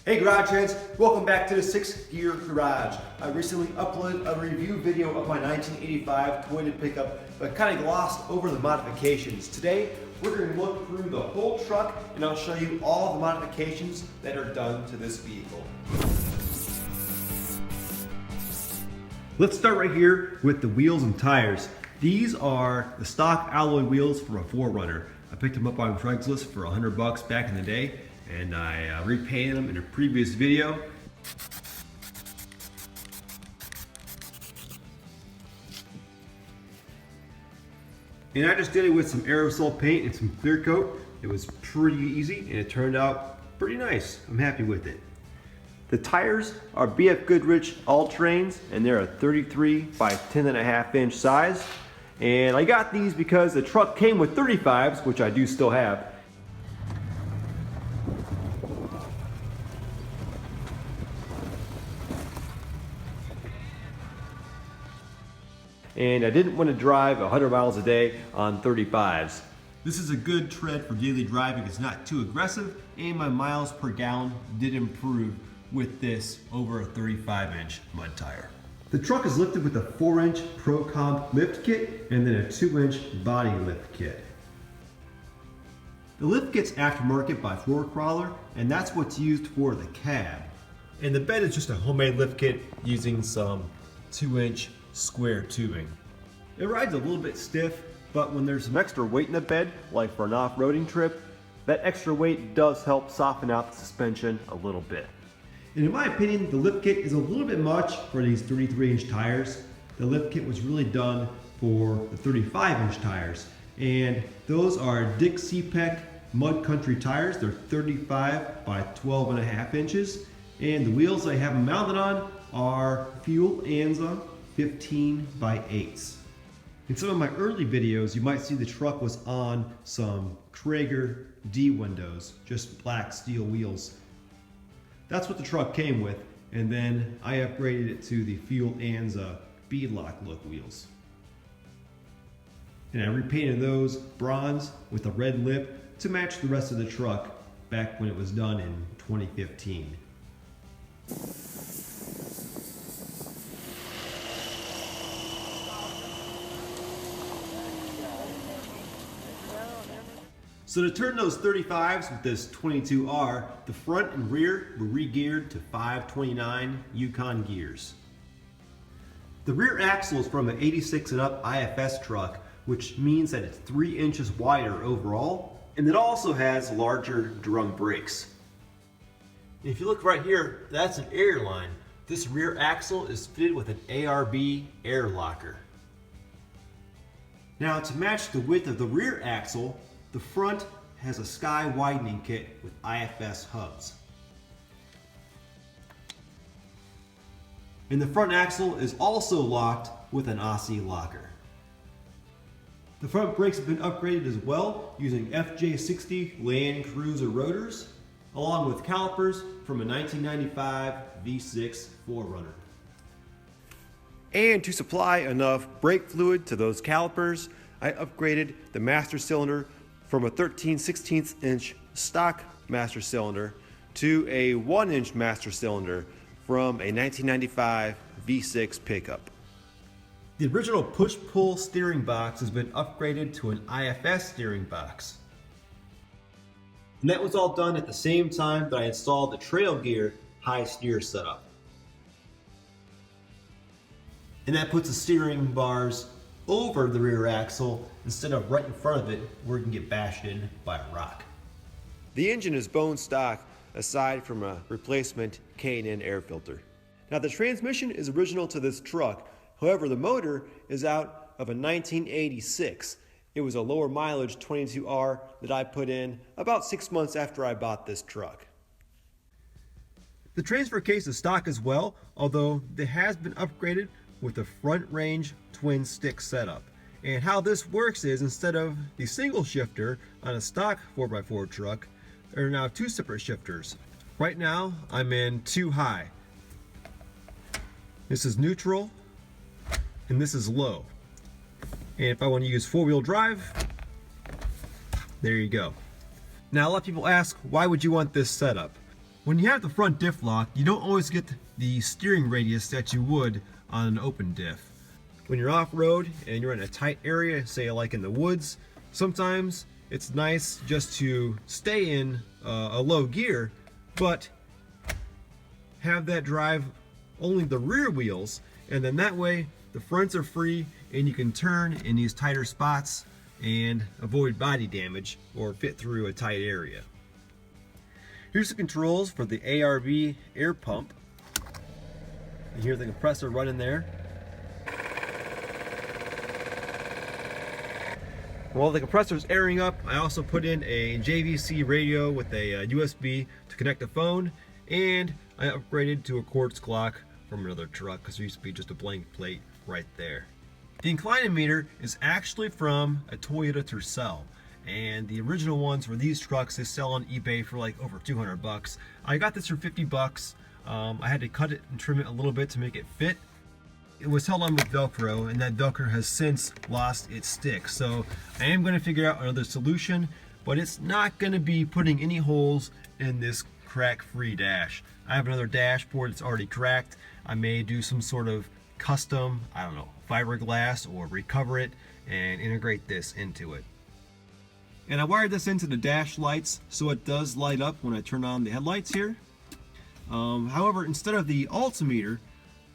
Hey Garage fans, welcome back to the 6th Gear Garage. I recently uploaded a review video of my 1985 Toyota pickup, but kind of glossed over the modifications. Today, we're going to look through the whole truck and I'll show you all the modifications that are done to this vehicle. Let's start right here with the wheels and tires. These are the stock alloy wheels from a 4Runner. I picked them up on Craigslist for $100 back in the day, and I repainted them in a previous video. And I just did it with some aerosol paint and some clear coat. It was pretty easy and it turned out pretty nice. I'm happy with it. The tires are BF Goodrich All-Terrains, and they're a 33 by 10.5 inch size. And I got these because the truck came with 35s, which I do still have. And I didn't want to drive 100 miles a day on 35s. This is a good tread for daily driving. It's not too aggressive, and my miles per gallon did improve with this over a 35-inch mud tire. The truck is lifted with a 4-inch Pro Comp lift kit and then a 2-inch body lift kit. The lift kit's aftermarket by Floor Crawler, and that's what's used for the cab. And the bed is just a homemade lift kit using some 2-inch square tubing. It rides a little bit stiff, but when there's some extra weight in the bed, like for an off-roading trip, that extra weight does help soften out the suspension a little bit. And in my opinion, the lift kit is a little bit much for these 33-inch tires. The lift kit was really done for the 35-inch tires. And those are Dick CPEC Mud Country tires. They're 35 by 12.5 inches. And the wheels I have them mounted on are Fuel Anza 15 by 8s. In some of my early videos, you might see the truck was on some Traeger D windows, just black steel wheels. That's what the truck came with, and then I upgraded it to the Fuel Anza beadlock look wheels. And I repainted those bronze with a red lip to match the rest of the truck back when it was done in 2015. So to turn those 35s with this 22R, the front and rear were re-geared to 529 Yukon gears. The rear axle is from an 86 and up IFS truck, which means that it's 3 inches wider overall, and it also has larger drum brakes. If you look right here, that's an air line. This rear axle is fitted with an ARB air locker. Now to match the width of the rear axle, the front has a sky widening kit with IFS hubs. And the front axle is also locked with an Aussie locker. The front brakes have been upgraded as well using FJ60 Land Cruiser rotors, along with calipers from a 1995 V6 4Runner. And to supply enough brake fluid to those calipers, I upgraded the master cylinder from a 13/16 inch stock master cylinder to a 1-inch master cylinder from a 1995 V6 pickup. The original push-pull steering box has been upgraded to an IFS steering box. And that was all done at the same time that I installed the Trail Gear high steer setup. And that puts the steering bars over the rear axle instead of right in front of it where it can get bashed in by a rock. The engine is bone stock aside from a replacement K&N air filter. Now the transmission is original to this truck, however the motor is out of a 1986. It was a lower mileage 22R that I put in about 6 months after I bought this truck. The transfer case is stock as well, although it has been upgraded with a front range twin stick setup. And how this works is, instead of the single shifter on a stock 4x4 truck, there are now 2 separate shifters. Right now I'm in 2 high. This is neutral and this is low. And if I want to use 4-wheel drive, there you go. Now a lot of people ask, why would you want this setup? When you have the front diff lock, you don't always get the steering radius that you would on an open diff. When you're off-road and you're in a tight area, say like in the woods, sometimes it's nice just to stay in a low gear, but have that drive only the rear wheels, and then that way the fronts are free and you can turn in these tighter spots and avoid body damage or fit through a tight area. Here's the controls for the ARB air pump. You hear the compressor running there. While the compressor's airing up, I also put in a JVC radio with a USB to connect the phone, and I upgraded to a quartz clock from another truck because there used to be just a blank plate right there. The inclinometer is actually from a Toyota Tercel, and the original ones for these trucks they sell on eBay for like over 200 bucks. I got this for 50 bucks. I had to cut it and trim it a little bit to make it fit. It was held on with Velcro, and that Velcro has since lost its stick. So I am going to figure out another solution, but it's not going to be putting any holes in this crack-free dash. I have another dashboard that's already cracked. I may do some sort of custom, I don't know, fiberglass or recover it and integrate this into it. And I wired this into the dash lights so it does light up when I turn on the headlights here. However, instead of the altimeter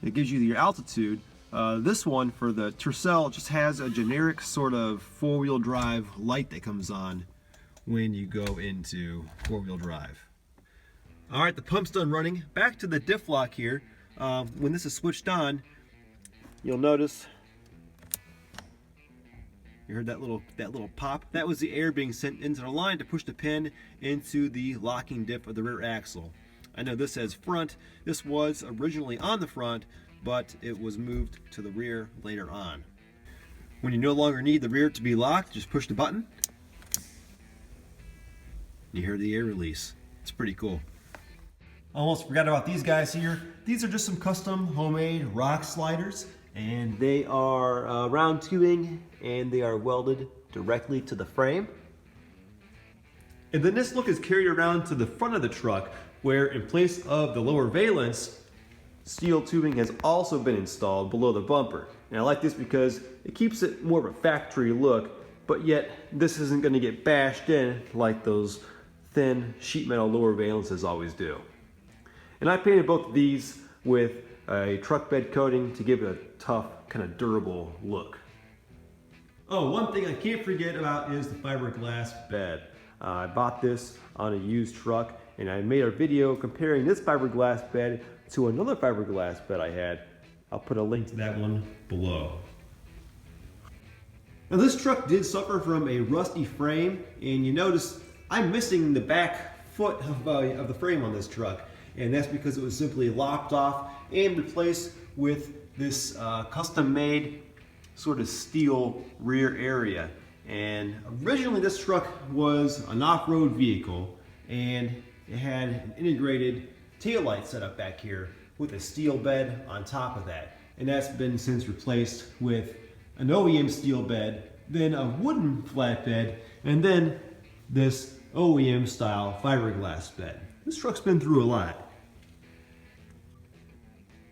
that gives you your altitude, this one for the Tercel just has a generic sort of four-wheel drive light that comes on when you go into four-wheel drive. Alright, the pump's done running. Back to the diff lock here. When this is switched on, you'll notice you heard that little pop. That was the air being sent into the line to push the pin into the locking diff of the rear axle. I know this says front. This was originally on the front, but it was moved to the rear later on. When you no longer need the rear to be locked, just push the button. You hear the air release. It's pretty cool. Almost forgot about these guys here. These are just some custom homemade rock sliders, and they are round tubing, and they are welded directly to the frame. And then this look is carried around to the front of the truck, where in place of the lower valence, steel tubing has also been installed below the bumper. And I like this because it keeps it more of a factory look, but yet this isn't going to get bashed in like those thin sheet metal lower valences always do. And I painted both of these with a truck bed coating to give it a tough, kind of durable look. Oh, one thing I can't forget about is the fiberglass bed. I bought this on a used truck, and I made a video comparing this fiberglass bed to another fiberglass bed I had. I'll put a link to that one below. Now this truck did suffer from a rusty frame, and you notice I'm missing the back foot of the frame on this truck. And that's because it was simply lopped off and replaced with this custom-made sort of steel rear area. And originally this truck was an off-road vehicle, and it had an integrated taillight set up back here with a steel bed on top of that. And that's been since replaced with an OEM steel bed, then a wooden flatbed, and then this OEM style fiberglass bed. This truck's been through a lot.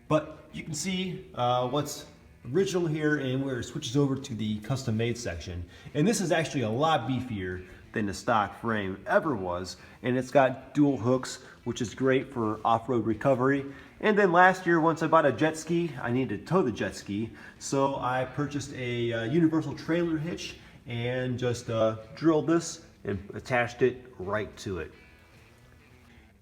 But you can see what's original here and where it switches over to the custom made section. And this is actually a lot beefier than the stock frame ever was. And it's got dual hooks, which is great for off-road recovery. And then last year, once I bought a jet ski, I needed to tow the jet ski. So I purchased a universal trailer hitch and just drilled this and attached it right to it.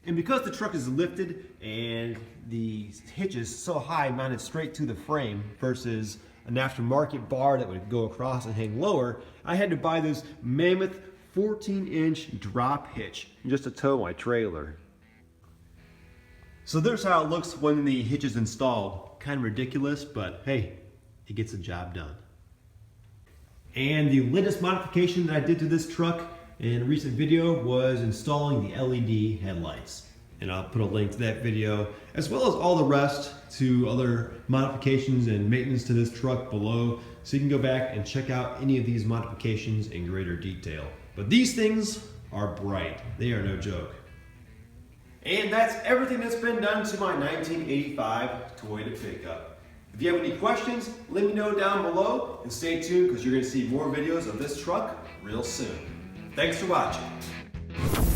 And because the truck is lifted and the hitch is so high mounted straight to the frame versus an aftermarket bar that would go across and hang lower, I had to buy this mammoth 14-inch drop hitch just to tow my trailer. So there's how it looks when the hitch is installed. Kind of ridiculous, but hey, it gets the job done. And the latest modification that I did to this truck in a recent video was installing the LED headlights. And I'll put a link to that video, as well as all the rest to other modifications and maintenance to this truck below, so you can go back and check out any of these modifications in greater detail. But these things are bright. They are no joke. And that's everything that's been done to my 1985 Toyota pickup. If you have any questions, let me know down below, and stay tuned because you're going to see more videos of this truck real soon. Thanks for watching.